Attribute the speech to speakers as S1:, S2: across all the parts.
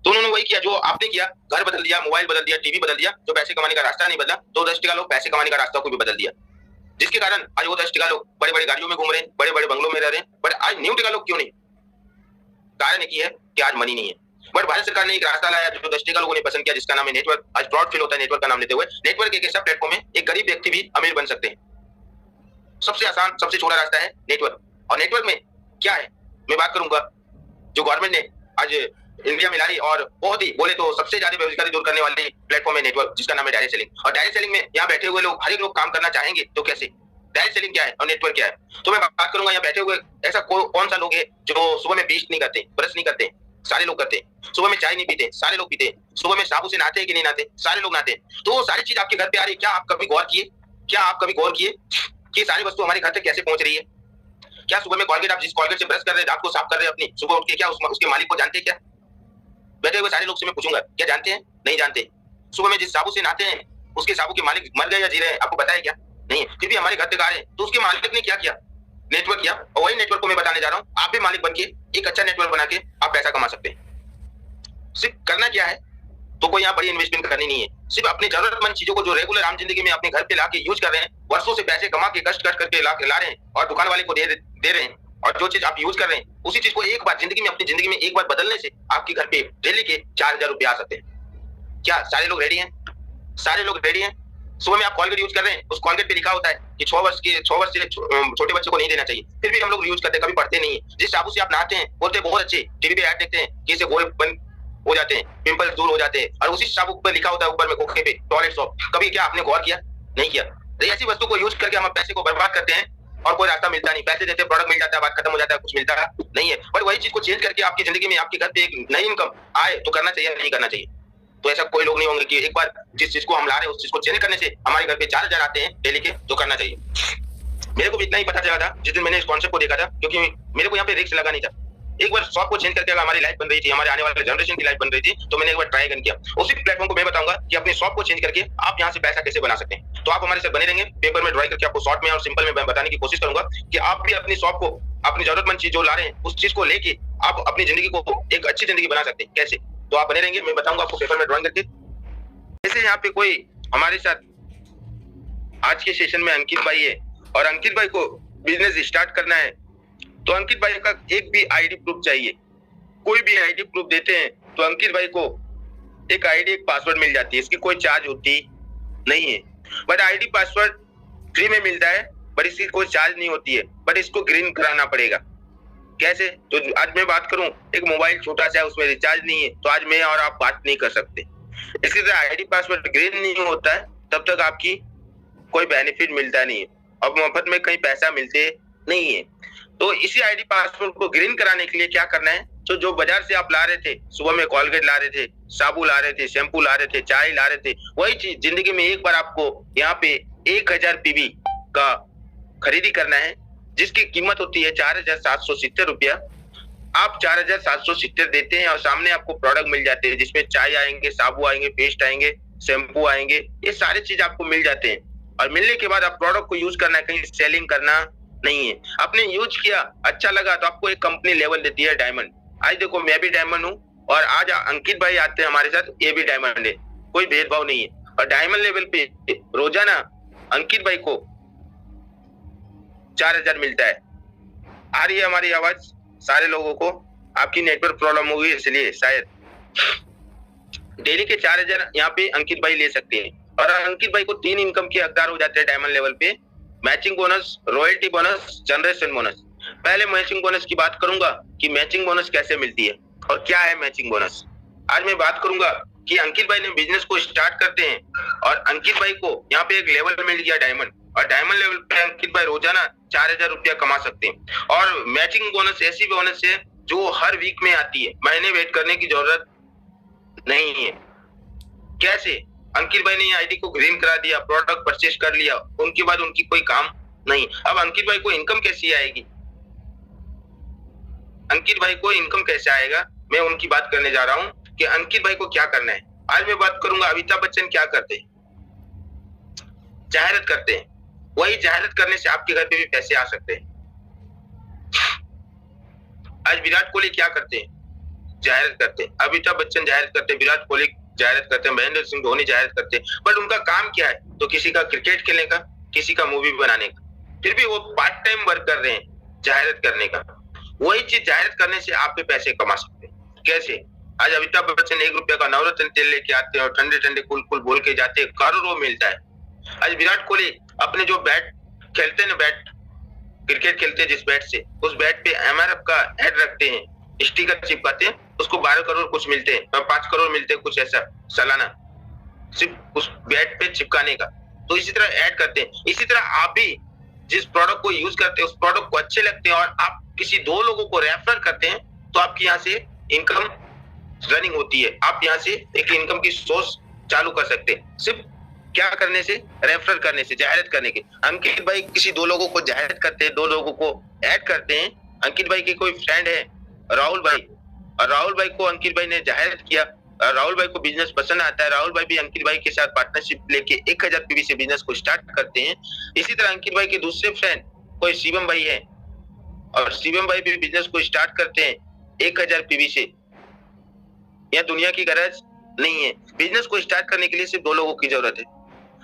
S1: तो उन्होंने वही किया जो आपने किया, घर बदल दिया, मोबाइल बदल दिया, टीवी बदल दिया, जो पैसे कमाने का रास्ता नहीं बदला, तो 10 लोग पैसे कमाने का रास्ता को भी बदल दिया, जिसके कारण आज वो 10 लोग बड़े बड़े गाड़ियों में घूम रहे हैं, बड़े बड़े बंगलों में रह रहे हैं, बट आज 9 लोग क्यों नहीं? कारण एक ही है कि आज मनी नहीं है। बट भारत सरकार ने एक रास्ता लाया जो 10 लोगों ने पसंद किया, जिसका नाम है नेटवर्क। आज फ्रॉड फील होता है नेटवर्क का नाम लेते हुए। नेटवर्क एक ऐसा प्लेटफॉर्म है, एक गरीब व्यक्ति भी अमीर बन सकते हैं। सबसे आसान, सबसे छोटा रास्ता है नेटवर्क। और नेटवर्क में क्या है मैं बात करूंगा, जो गवर्नमेंट ने आज इंडिया में लाई और बहुत ही बोले तो सबसे ज्यादा बेरोजगारी दूर करने वाली प्लेटफॉर्म है नेटवर्क, जिसका नाम है डायरेक्ट सेलिंग। और डायरेक्ट सेलिंग में यहाँ बैठे हुए लोग, हर एक लोग काम करना चाहेंगे, तो कैसे? डायरेक्ट सेलिंग क्या है और नेटवर्क क्या है, तो मैं बात करूंगा। यहाँ बैठे हुए ऐसा कौन सा लोग है जो सुबह में पेस्ट नहीं करते, ब्रश नहीं करते? सारे लोग करते हैं। सुबह में चाय नहीं पीते, सारे लोग पीते हैं। सुबह में साबुन से नहाते हैं कि नहीं नहाते? सारे लोग नहाते हैं। तो सारी चीज आपके घर पे आ रही है। क्या आप कभी गौर किए, क्या आप कभी गौर किए कि सारी वस्तु हमारे घर तक कैसे पहुंच रही है? क्या सुबह में कोलगेट, आप जिस कोलगेट से ब्रश कर रहे हैं, दांत को साफ कर रहे हैं अपनी, सुबह उठ के, क्या उसके मालिक को जानते हैं? क्या बैठे हुए सारे लोग से मैं पूछूंगा, क्या जानते हैं? नहीं जानते। सुबह में जिस साबुन से नहाते हैं, उसके साबुन के मालिक मर गए या जी रहे हैं, आपको पता है क्या? नहीं। फिर भी हमारे घर तक आ रहे हैं, तो उसके मालिक ने क्या किया? नेटवर्क किया। और वही नेटवर्क को मैं बताने जा रहा हूँ। आप भी मालिक बन के एक अच्छा नेटवर्क बना के आप पैसा कमा सकते हैं। सिर्फ करना क्या है, तो कोई यहाँ बड़ी इन्वेस्टमेंट करनी नहीं है। सिर्फ अपनी जरूरतमंद चीजों को जो रेगुलर आम जिंदगी में अपने घर पे लाके यूज कर रहे हैं, वर्षों से पैसे कमा के कष्ट करके ला रहे हैं और दुकान वाले को दे रहे हैं, और जो चीज आप यूज कर रहे हैं उसी चीज को एक बार जिंदगी में, अपनी जिंदगी में एक बार बदलने से आपके घर पे डेली के 4,000 रुपए आ सकते हैं। क्या सारे लोग रेडी हैं? सारे लोग रेडी हैं? सुबह में आप कॉलगेट यूज कर रहे हैं, उस कॉलगेट पे लिखा होता है कि 6 वर्ष से छोटे बच्चे को नहीं देना चाहिए। फिर भी हम लोग यूज करते हैं, कभी पढ़ते नहीं है। जिस साबुन से आप नहाते हैं, बोलते हैं बहुत अच्छे, टीवी पे ऐड देखते हैं कि इससे गोल बन हो जाते हैं, पिंपल्स दूर हो जाते हैं, और उसी साबुन पर लिखा होता है ऊपर में खोखे पे टॉयलेट सॉप। कभी क्या आपने गौर किया? नहीं किया। तो ऐसी वस्तु को यूज करके हम पैसे को बर्बाद करते हैं और कोई रास्ता मिलता नहीं। पैसे देते, प्रोडक्ट मिल जाता है, बात खत्म हो जाता है, कुछ मिलता नहीं है। पर वही चीज को चेंज करके आपकी जिंदगी में, आपके घर पे एक नई इनकम आए, तो करना चाहिए, नहीं करना चाहिए? तो ऐसा कोई लोग नहीं होंगे कि एक बार जिस चीज को हम ला रहे हैं उस चीज को चेंज करने से हमारे घर पे 4,000 आते हैं डेली के, तो करना चाहिए। मेरे को भी इतना ही पता चला था जिस दिन मैंने इस कॉन्सेप्ट को देखा था, क्योंकि मेरे को यहाँ पे रिस्क लगा नहीं था। एक बार शॉप को चेंज करके अगर हमारी लाइफ बन रही थी, हमारे आने वाले जनरेशन की लाइफ बन रही थी, तो मैंने एक बार ट्राई किया। उसी प्लेटफॉर्म को मैं बताऊंगा कि अपनी शॉप को चेंज करके आप यहाँ से पैसा कैसे बना सकते हैं। तो आप हमारे साथ बने रहेंगे। पेपर में ड्राई करके आपको शॉर्ट में और सिंपल में बताने की कोशिश करूंगा कि आप भी अपनी शॉप को, अपनी जरूरतमंद चीज जो ला रहे हैं, उस चीज को लेके आप अपनी जिंदगी को एक अच्छी जिंदगी बना सकते हैं। कैसे? तो आप बने रहेंगे, मैं बताऊंगा आपको पेपर में ड्राइंग करके। जैसे यहाँ पे कोई हमारे साथ आज के सेशन में अंकित भाई है, और अंकित भाई को बिजनेस स्टार्ट करना है, तो अंकित भाई का एक भी आईडी प्रूफ चाहिए। कोई भी आईडी प्रूफ देते हैं तो अंकित भाई को एक आईडी, एक पासवर्ड मिल जाती है। इसकी कोई चार्ज होती नहीं है, बट आईडी पासवर्ड फ्री में मिलता है, बट इसकी कोई चार्ज नहीं होती है, बट इसको ग्रीन कराना पड़ेगा। कैसे? तो आज मैं बात करूं, एक मोबाइल छोटा सा है, उसमें रिचार्ज नहीं है, तो आज मैं और आप बात नहीं कर सकते। इसके तरह आईडी पासवर्ड ग्रीन नहीं होता है, तब तक आपकी कोई बेनिफिट मिलता नहीं है, और मुफ्त में कहीं पैसा मिलते नहीं है। तो इसी आईडी पासवर्ड को ग्रीन कराने के लिए क्या करना है, तो जो बाजार से आप ला रहे थे, सुबह में कोलगेट ला रहे थे, साबुन ला रहे थे, शैम्पू ला रहे थे, चाय ला रहे थे, वही चीज जिंदगी में एक बार आपको यहाँ पे 1000 पीवी का खरीदी करना है, जिसकी कीमत होती है 4,770 रुपया। आप 4,770 देते हैं और सामने आपको प्रोडक्ट मिल जाते हैं, जिसमें चाय आएंगे, साबुन आएंगे, पेस्ट आएंगे, शैम्पू आएंगे, ये सारे चीज आपको मिल जाते हैं। और मिलने के बाद आप प्रोडक्ट को यूज करना है, कहीं सेलिंग करना नहीं है। आपने यूज किया, अच्छा लगा, तो आपको एक कंपनी लेवल देती है डायमंड। आज देखो, मैं भी डायमंड हूँ और आज अंकित भाई आते हैं हमारे साथ, ये भी डायमंड है, कोई भेदभाव नहीं है। और डायमंड लेवल पे रोजाना अंकित भाई को 4,000 मिलता है। आ रही है हमारी आवाज सारे लोगों को? आपकी नेटवर्क प्रॉब्लम होगी इसलिए शायद। डेली के 4,000 यहाँ पे अंकित भाई ले सकते हैं, और अंकित भाई को 3 इनकम के हकदार हो जाते हैं डायमंड लेवल पे: matching bonus, royalty bonus, generation bonus. पहले मैचिंग बोनस की बात करूंगा कि मैचिंग बोनस कैसे मिलती है और क्या है मैचिंग बोनस। आज मैं बात करूंगा कि अंकित भाई ने बिजनेस को स्टार्ट करते हैं, और अंकित भाई को यहाँ पे एक लेवल मिल गया डायमंड, और डायमंड लेवल पे अंकित भाई रोजाना 4,000 रुपया कमा सकते हैं। और मैचिंग बोनस ऐसी बोनस है जो हर वीक में आती है, महीने वेट करने की जरूरत नहीं है। कैसे? अंकित भाई ने आईडी को ग्रीन करा दिया, प्रोडक्ट परचेज कर लिया, उनके बाद उनकी कोई काम नहीं। अब अंकित भाई को इनकम कैसी आएगी? अंकित भाई को इनकम कैसे आएगा, मैं उनकी बात करने जा रहा हूं कि अंकित भाई को क्या करना है। आज मैं बात करूंगा अमिताभ बच्चन क्या करते हैं, जाहिरात करते हैं। वही जाहिरात करने से आपके घर पे भी पैसे आ सकते हैं। आज विराट कोहली क्या करते हैं, जाहिरात करते, अमिताभ बच्चन जाहिरात करते, विराट कोहली जाहिरात करते, महेंद्र सिंह धोनी जाहिरात करते, बट उनका काम क्या है? तो किसी का क्रिकेट खेलने का, किसी का मूवी बनाने का, फिर भी वो पार्ट टाइम वर्क कर रहे हैं जाहिरात करने का। वही चीज जाहिरात करने से आप भी पैसे कमा सकते हैं। कैसे? आज अमिताभ बच्चन 1 रुपया का नवरत्न तेल लेके आते हैं और ठंडे ठंडे कूल कूल बोल के जाते हैं, करोड़ों मिलता है। आज विराट कोहली अपने जो बैट खेलते हैं ना, बैट क्रिकेट खेलते हैं जिस बैट से, उस बैट पे एमआरएफ का एड रखते हैं, स्टिकर चिपकाते हैं, उसको 12 करोड़ कुछ मिलते हैं, 5 करोड़ मिलते हैं कुछ ऐसा सालाना, सिर्फ उस बैट पे चिपकाने का। तो इसी तरह ऐड करते हैं। इसी तरह आप भी जिस प्रोडक्ट को यूज करते हैं, उस प्रोडक्ट को अच्छे लगते हैं और आप किसी 2 लोगों को रेफर करते हैं, तो आपकी यहाँ से इनकम रनिंग होती है। आप यहाँ से एक इनकम की सोर्स चालू कर सकते हैं, सिर्फ क्या करने से? रेफर करने से, जाहिरात करने के। अंकित भाई किसी 2 लोगों को जाहिरात करते हैं, 2 लोगों को ऐड करते हैं। अंकित भाई के कोई फ्रेंड है राहुल भाई, और राहुल भाई को अंकित भाई ने जाहिरात किया, राहुल भाई को बिजनेस पसंद आता है, राहुल भाई भी अंकित भाई के साथ पार्टनरशिप लेके 1000 पीवी से बिजनेस को स्टार्ट करते हैं। इसी तरह अंकित भाई के दूसरे फ्रेंड कोई शिवम भाई है, और शिवम भाई भी बिजनेस को स्टार्ट करते हैं 1000 पीवी से। यह दुनिया की गरज नहीं है, बिजनेस को स्टार्ट करने के लिए सिर्फ 2 लोगों की जरूरत है।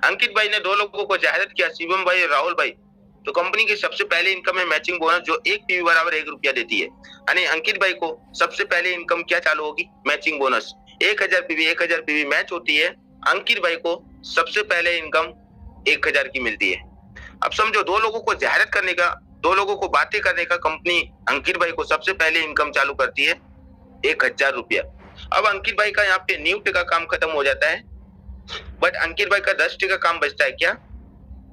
S1: अंकित भाई ने 2 लोगों को जाहिरात किया, शिवम भाई और राहुल भाई, तो कंपनी की सबसे पहले इनकम है मैचिंग बोनस, जो 1 पीवी बराबर 1 रुपया देती है। यानी अंकित भाई को सबसे पहले इनकम क्या चालू होगी? Matching bonus. 1000 पीवी मैच होती है, अंकित भाई को सबसे पहले इनकम 1000 की मिलती है। अब समझो, 2 लोगों को जाहिरात करने का, 2 लोगों को बातें करने का कंपनी अंकित भाई को सबसे पहले इनकम चालू करती है 1000 रुपया। अब अंकित भाई का यहाँ पे 90% का काम खत्म हो जाता है, बट अंकित भाई का 10% का काम बचता है। क्या?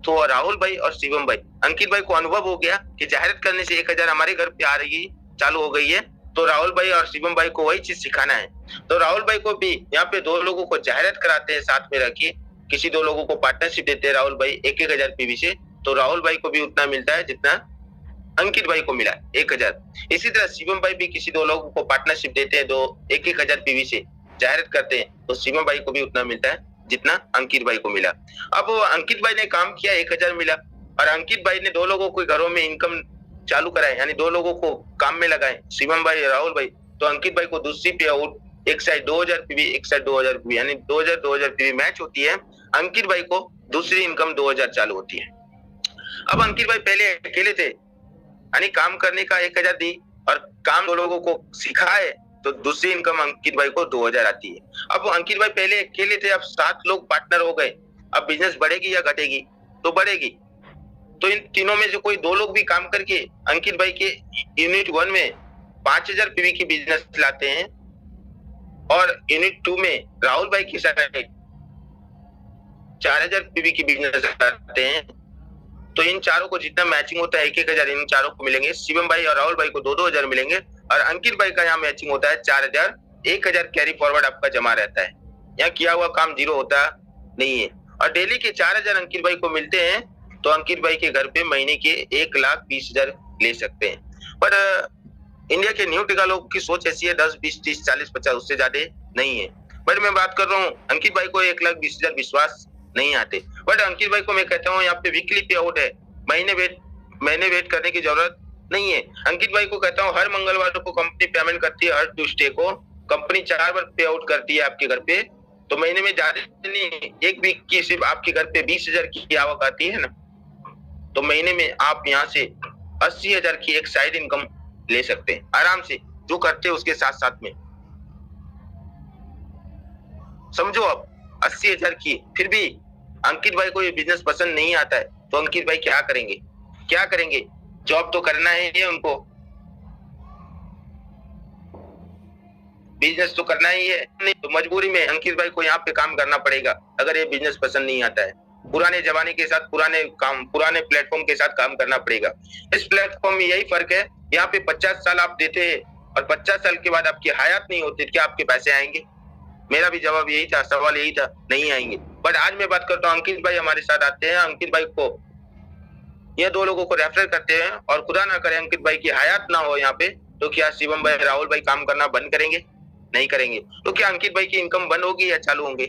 S1: तो राहुल भाई और शिवम भाई, अंकित भाई को अनुभव हो गया कि जाहिरात करने से 1000 हमारे घर पे आ रही चालू हो गई है, तो राहुल भाई और शिवम भाई को वही चीज सिखाना है। तो राहुल भाई को भी यहाँ पे 2 लोगों को जाहिरात कराते हैं साथ में रखिए, किसी 2 लोगों को पार्टनरशिप देते हैं राहुल भाई 1000 पीवी से, तो राहुल भाई को भी उतना मिलता है जितना अंकित भाई को मिला 1000। इसी तरह शिवम भाई भी किसी 2 लोगों को पार्टनरशिप देते हैं, 1000 पीवी से जाहिरात करते हैं, तो शिवम भाई को भी उतना मिलता है जितना अंकित भाई को मिला। अब अंकित भाई ने काम किया, 1000 मिला, और अंकित भाई ने 2 लोगों को घरों में इनकम चालू कराए, यानी 2 लोगों को काम में लगाए, शिवम भाई और राहुल भाई। तो अंकित भाई को दूसरी पे आउट, एक साइड 2000 पीवी, एक साइड 2000 पीवी, यानी 2000 पीवी मैच होती है। अंकित भाई को दूसरी इनकम 2000 चालू होती है। अब अंकित भाई पहले अकेले थे, यानी काम करने का 1000 दी और काम 2 लोगों को सिखाए, तो दूसरी इनकम अंकित भाई को 2000 आती है। अब अंकित भाई पहले अकेले थे, अब 7 लोग पार्टनर हो गए। अब बिजनेस बढ़ेगी या घटेगी? तो बढ़ेगी। तो इन तीनों में से कोई 2 लोग भी काम करके अंकित भाई के यूनिट 1 में 5000 पीवी की बिजनेस लाते हैं, और यूनिट 2 में राहुल भाई की साइड 4000 पीवी की बिजनेस लाते हैं। तो इन चारों को जितना मैचिंग होता है 1000 इन चारों को मिलेंगे, शिवम भाई और राहुल भाई को 2000 मिलेंगे, और अंकित भाई का यहाँ मैचिंग होता है 4000, 1000 कैरी फॉरवर्ड आपका जमा रहता है। यहाँ किया हुआ काम 0 होता नहीं है, और डेली के 4000 अंकित भाई को मिलते हैं, तो अंकित भाई के घर पे महीने के 1,20,000 ले सकते हैं। पर इंडिया के 90% लोगों की सोच ऐसी है, 10, 20, 30, 40, 50, उससे ज्यादा नहीं है। बट मैं बात कर रहा हूँ, अंकित भाई को 1,20,000 विश्वास नहीं आते, बट अंकित भाई को मैं कहता हूँ यहाँ पे वीकली पे आउट है, महीने वेट करने की जरूरत नहीं है। अंकित भाई को कहता हूँ, हर मंगलवार को कंपनी पेमेंट करती है, हर ट्यूसडे को कंपनी 4 बार पे आउट करती है आपके घर पे, तो महीने में ज्यादा नहीं, 1 वीक की सिर्फ आपके घर पे 20,000 की आवक आती है ना, तो महीने में आप यहाँ से 80,000 की एक साइड इनकम ले सकते हैं आराम से, जो करते हैं उसके साथ साथ में। समझो अब 80,000 की, फिर भी अंकित भाई को ये बिजनेस पसंद नहीं आता है, तो अंकित भाई क्या करेंगे? क्या करेंगे? जॉब तो करना है उनको, बिजनेस तो करना ही है, नहीं तो मजबूरी में अंकित भाई को यहाँ पे काम करना पड़ेगा अगर ये बिजनेस पसंद नहीं आता है। पुराने जमाने के साथ, पुराने प्लेटफॉर्म के साथ काम करना पड़ेगा। इस प्लेटफॉर्म में यही फर्क है, यहाँ पे 50 साल आप देते हैं और 50 साल के बाद आपकी हयात नहीं होती, क्या आपके पैसे आएंगे? मेरा भी जवाब यही था, सवाल यही था, नहीं आएंगे। बट आज मैं बात करता हूँ, अंकित भाई हमारे साथ आते हैं, अंकित भाई को ये 2 लोगों को रेफर करते हैं, और खुदा ना करे अंकित भाई की हयात ना हो यहाँ पे, तो क्या शिवम भाई, राहुल भाई काम करना बंद करेंगे? नहीं करेंगे। तो क्या अंकित भाई की इनकम बंद होगी या चालू होंगे?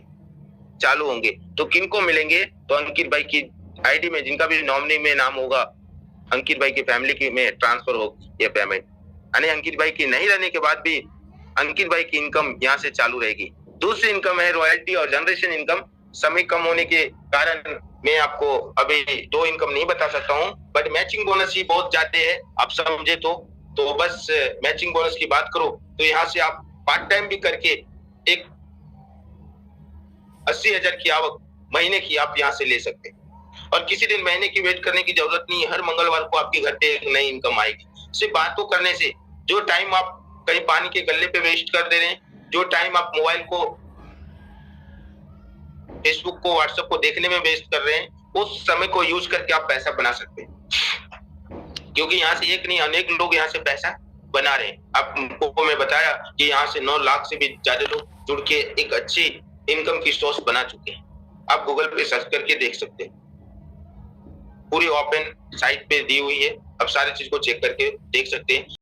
S1: चालू होंगे। तो किनको मिलेंगे? तो अंकित भाई की आईडी में, जिनका भी नॉमिनी में नाम होगा, अंकित भाई की फैमिली की में ट्रांसफर हो ये पेमेंट, यानी अंकित भाई की नहीं रहने के बाद भी अंकित भाई की इनकम यहाँ से चालू रहेगी। दूसरी इनकम है रॉयल्टी और जनरेशन इनकम। समय कम होने के कारण मैं आपको अभी 2 इनकम नहीं बता सकता हूँ, बट मैचिंग बोनस ही बहुत ज्यादा है आप समझे तो बस मैचिंग बोनस की बात करो तो यहाँ से आप पार्ट टाइम भी करके एक 80,000 की आवक महीने की आप यहाँ से ले सकते हैं और किसी दिन महीने की वेट करने की जरूरत नहीं है। हर मंगलवार को आपके घर पे एक नई इनकम आएगी। सिर्फ बातों करने से, जो टाइम आप कहीं पानी के गल्ले पे वेस्ट कर दे रहे हैं, जो टाइम आप मोबाइल को, फेसबुक को, व्हाट्सएप को देखने में वेस्ट कर रहे हैं, उस समय को यूज करके आप पैसा बना सकते हैं, क्योंकि यहाँ से एक नहीं अनेक लोग यहाँ से पैसा बना रहे हैं। आपको मैं बताया कि यहाँ से 9 लाख से भी ज्यादा लोग जुड़ के एक अच्छी इनकम की सोर्स बना चुके हैं। आप गूगल पे सर्च करके देख सकते हैं, पूरी ओपन साइट पे दी हुई है, आप सारी चीज को चेक करके देख सकते हैं।